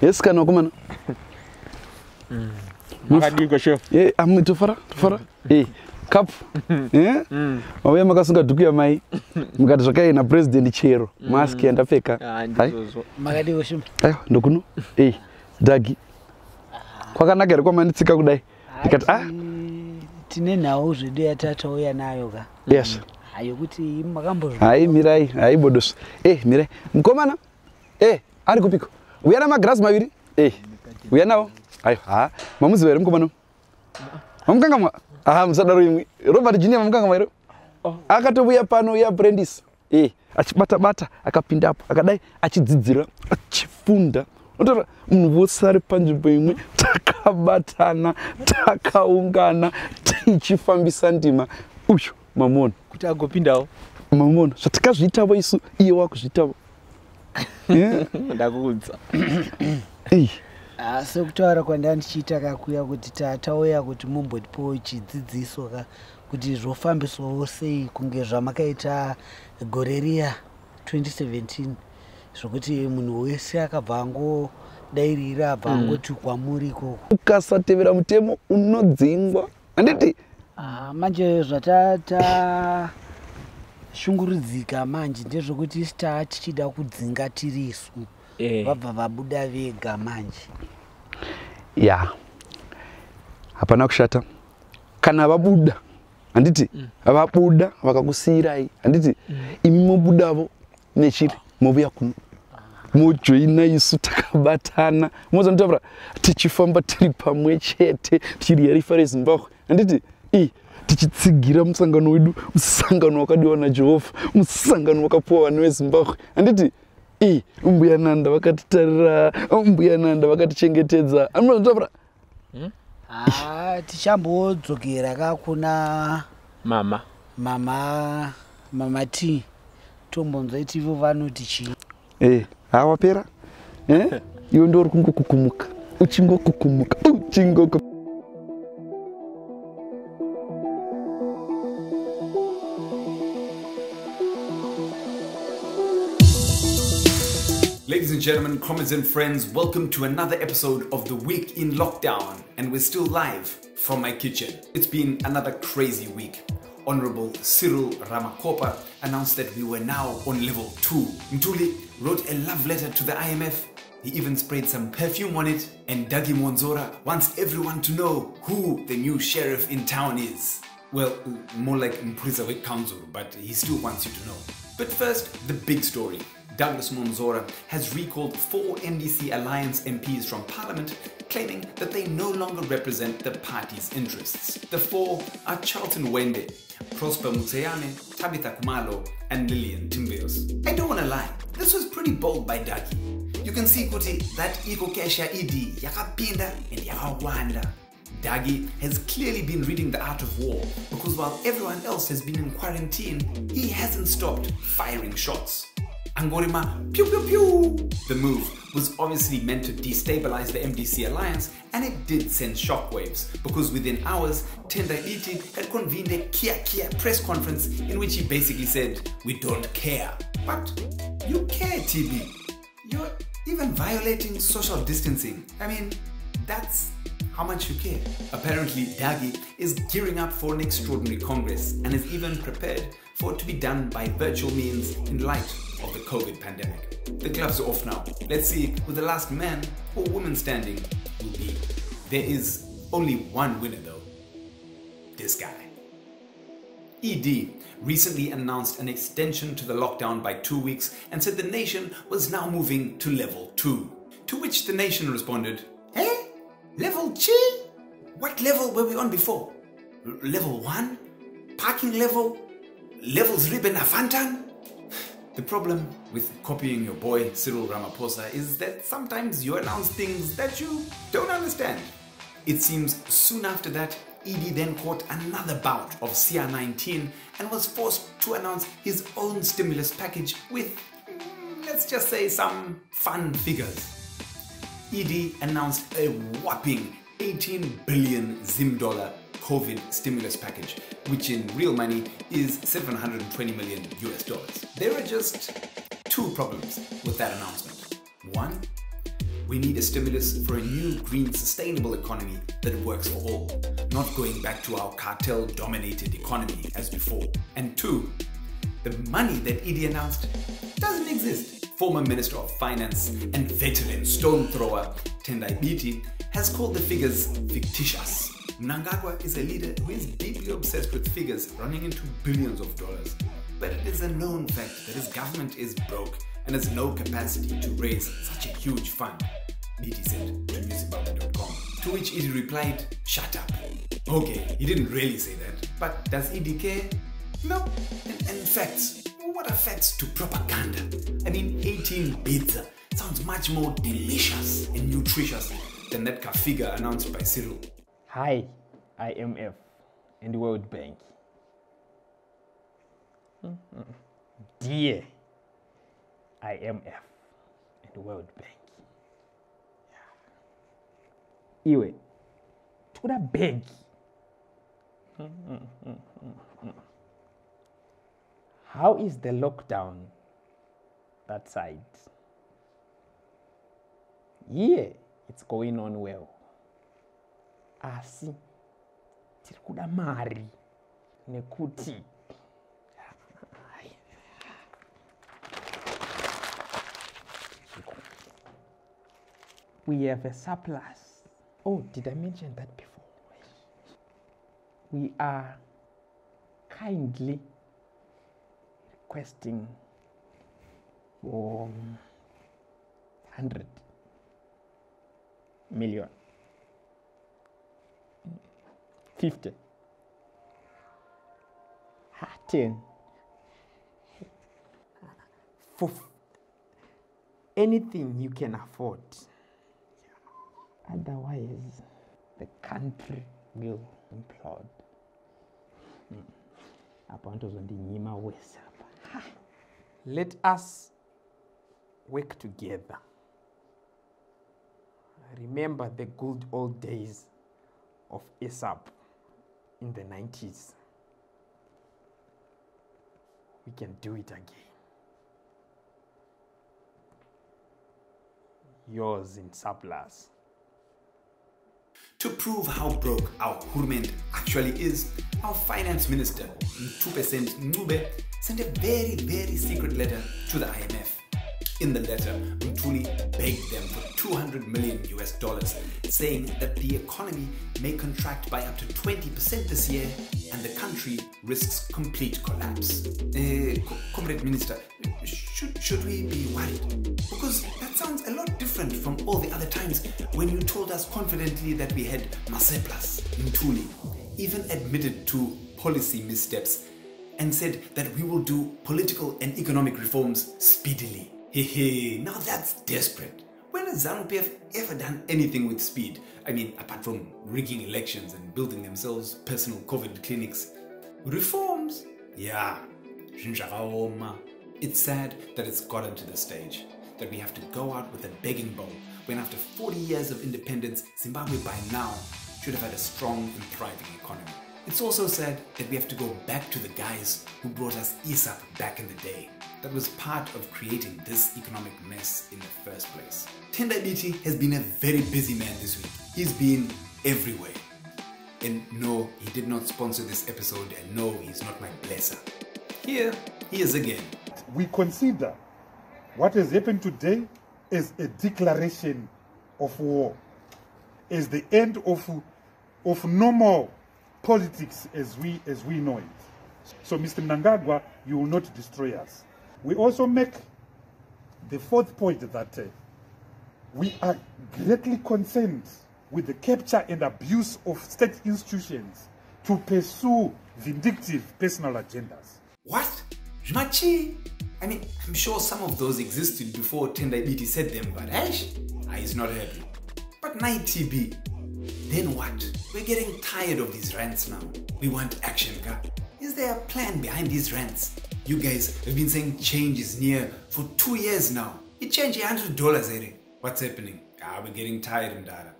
Yes, can I come on? I'm to Fara. Hey, cup. Yeah? Oh, I'm going to do your my. Mugatoka na president chero. Mask and a feka. Magadi Oshim. Ndukuno. Hey, Dougi. Kwa kana kero kwa manitsika kudai. Ikata tinena uzide atata oya nayo ga. Yes. Ayo kuti magambo. Mirai bodos. Mirai. Mkomana? Ari kupiko. Uyana magras mawiri? Uyana ayo mamuzi were mkomana. Mkanga mwa. Msadaro yimwe. Robert Junior mkanga mwa. Akatobuya pano ya apprentice. Achibata akapinda hapo. Akadai achidzidzira, achifunda. Ndora munvosari panzvimbo imwe takabatana, takaungana, tichifambisa ndima. Uyu mamona kuti agopindawo. Mamona zvatakazviitavo isu iye wakuzviitavo. Ndakudza. Sekutaura kwandandichiita kakuya kuti tatauya kuti mumbotipo chidzidziso kuti zvofambiswawo sei kunge zvamakaita gore riya 2017 zvokuti munhu wese akabva angodairira abva angoti kwamuri ikoko. Ukasatevera mutemo unodzingwa. Handiti? Manje zvatata shungurudzika manje ndezvokuti isi tichida kudzinga tirisu. Vabva vabuda vega manje. Hapana kushata. Kana vabuda. Handiti? Vabuda vakakusiyirai. Handiti? Imi mobudavo nechiri mobuya kuno. Mojoina isu takabatana. Mozondobra tichifamba tiri pamwe chete tiri harifa reZimbabwe. Handiti? Tichitsigira musangano wedu, musangano wakadiwa naJehovha, musangano wakapuwa vanhu veZimbabwe. Handiti? Mbuya Nanda vakatitarira, mbuya Nanda vakatichengetedza. Amazondobra tichambodzokera kakuna mama T tombonza itivo vanoti chi. Wapera? Iwe ndori kungokukumuka. Uchingokukumuka. Ladies and gentlemen, comrades and friends, welcome to another episode of The Week in Lockdown, and we're still live from my kitchen. It's been another crazy week. Honorable Cyril Ramakopa announced that we were now on level 2. Mthuli wrote a love letter to the IMF. He even sprayed some perfume on it. And Dougi Mwonzora wants everyone to know who the new sheriff in town is. Well, more like Mpriza Council, but he still wants you to know. But first, the big story. Dougi Mwonzora has recalled 4 MDC Alliance MPs from Parliament, claiming that they no longer represent the party's interests. The 4 are Charlton Wende, Prosper Mutseyane, Tabitha Kumalo, and Lillian Timbeos. I don't want to lie, this was pretty bold by Dougi. You can see kuti that Iko Kesha ED yakapinda and yakawanda. Dougi has clearly been reading the art of war, because while everyone else has been in quarantine, he hasn't stopped firing shots. Angorima, pew pew pew! The move was obviously meant to destabilize the MDC alliance, and it did send shockwaves, because within hours, Tenda Iti had convened a Kia press conference in which he basically said, "We don't care." But you care, TB. You're even violating social distancing. I mean, that's how much you care. Apparently, Dougi is gearing up for an extraordinary Congress and is even prepared for it to be done by virtual means in light of the COVID pandemic. The gloves are off now. Let's see who the last man or woman standing will be. There is only one winner though. This guy. ED recently announced an extension to the lockdown by 2 weeks and said the nation was now moving to level 2. To which the nation responded, Level 2? What level were we on before? Level 1? Parking level? Levels ribbon afantan? The problem with copying your boy Cyril Ramaphosa is that sometimes you announce things that you don't understand. It seems soon after that, ED then caught another bout of CR19 and was forced to announce his own stimulus package with, let's just say, some fun figures. ED announced a whopping 18 billion Zim dollar COVID stimulus package, which in real money is $720 million US. There are just 2 problems with that announcement. One, we need a stimulus for a new, green, sustainable economy that works for all, not going back to our cartel-dominated economy as before. And two, the money that Idi announced doesn't exist. Former Minister of Finance and veteran stone thrower Tendai Biti has called the figures fictitious. Mnangagwa is a leader who is deeply obsessed with figures running into billions of dollars. But it is a known fact that his government is broke and has no capacity to raise such a huge fund, Biti said to newzimbabwe.com. To which Idi replied, "Shut up." Okay, he didn't really say that, but does Idi care? No. And facts, what are facts to propaganda? I mean, 18 bits sounds much more delicious and nutritious than that figure announced by Cyril. Hi, IMF and World Bank. Dear IMF and World Bank. Iwe, toda beg. How is the lockdown that side? Yeah, it's going on well. Asi, tirikuda mari, nekuti. We have a surplus. Oh, did I mention that before? We are kindly requesting for 100 million. 50. 10. For anything you can afford. Otherwise, the country will implode. Let us work together. Remember the good old days of ASAP in the 90s. We can do it again. Yours in surplus. To prove how broke our Hurment actually is, our finance minister, Ncube, sent a very, very secret letter to the IMF. In the letter, Mthuli begged them for $200 million, saying that the economy may contract by up to 20% this year and the country risks complete collapse. Comrade Minister, should we be worried? Because that sounds a lot different from all the other times when you told us confidently that we had surplus. Mthuli even admitted to policy missteps and said that we will do political and economic reforms speedily. Now that's desperate. When has Zanu PF ever done anything with speed? I mean, apart from rigging elections and building themselves personal COVID clinics. Reforms? Yeah. It's sad that it's gotten to this stage, that we have to go out with a begging bowl when after 40 years of independence, Zimbabwe by now should have had a strong and thriving economy. It's also sad that we have to go back to the guys who brought us ISAP back in the day. That was part of creating this economic mess in the first place. Tendai Biti has been a very busy man this week. He's been everywhere. And no, he did not sponsor this episode, and no, he's not my blesser. Here he is again. We consider what has happened today as a declaration of war, as the end of normal politics as we know it. So, Mr. Mnangagwa, you will not destroy us. We also make the fourth point that we are greatly concerned with the capture and abuse of state institutions to pursue vindictive personal agendas. What? Machi? I mean, I'm sure some of those existed before Tendai Biti said them, but he's not happy. But TB, then what? We're getting tired of these rants now. We want action, ka? Is there a plan behind these rants? You guys have been saying change is near for 2 years now. You change $100, Ere. What's happening? We're getting tired, Mdara.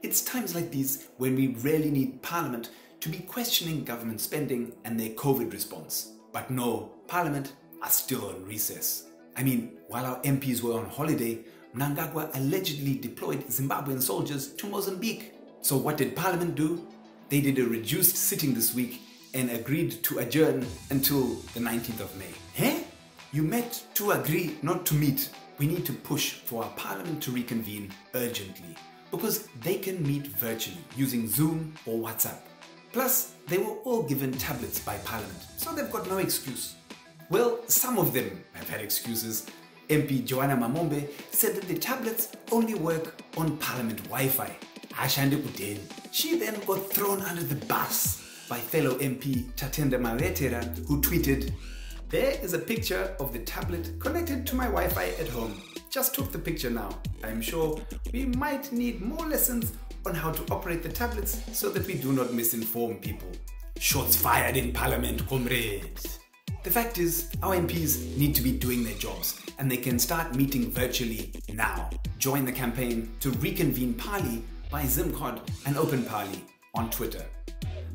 It's times like these when we really need Parliament to be questioning government spending and their COVID response. But no, Parliament are still on recess. I mean, while our MPs were on holiday, Mnangagwa allegedly deployed Zimbabwean soldiers to Mozambique. So what did Parliament do? They did a reduced sitting this week and agreed to adjourn until the 19th of May. Hey? You met to agree, not to meet. We need to push for our Parliament to reconvene urgently because they can meet virtually using Zoom or WhatsApp. Plus, they were all given tablets by Parliament, so they've got no excuse. Well, some of them have had excuses. MP Joanna Mamombe said that the tablets only work on Parliament Wi-Fi. She then got thrown under the bus by fellow MP Tatenda Mavetera, who tweeted, "There is a picture of the tablet connected to my Wi-Fi at home. Just took the picture now. I'm sure we might need more lessons on how to operate the tablets so that we do not misinform people." Shots fired in Parliament, comrades. The fact is, our MPs need to be doing their jobs and they can start meeting virtually now. Join the campaign to reconvene Parli by Zimcod and Open Parli on Twitter.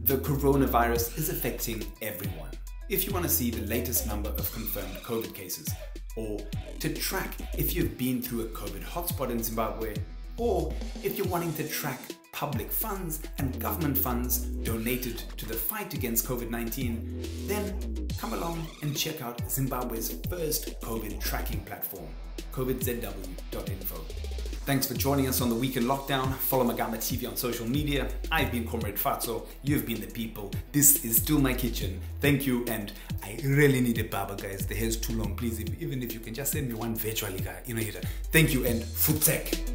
The coronavirus is affecting everyone. If you want to see the latest number of confirmed COVID cases, or to track if you've been through a COVID hotspot in Zimbabwe, or if you're wanting to track public funds and government funds donated to the fight against COVID-19, then come along and check out Zimbabwe's first COVID tracking platform, covidzw.info. Thanks for joining us on the Week in Lockdown. Follow Magamba TV on social media. I've been Comrade Fatso. You've been the people. This is still my kitchen. Thank you, and I really need a barber, guys. The hair's too long. Please, even if you can just send me one virtually, Thank you, and futsek.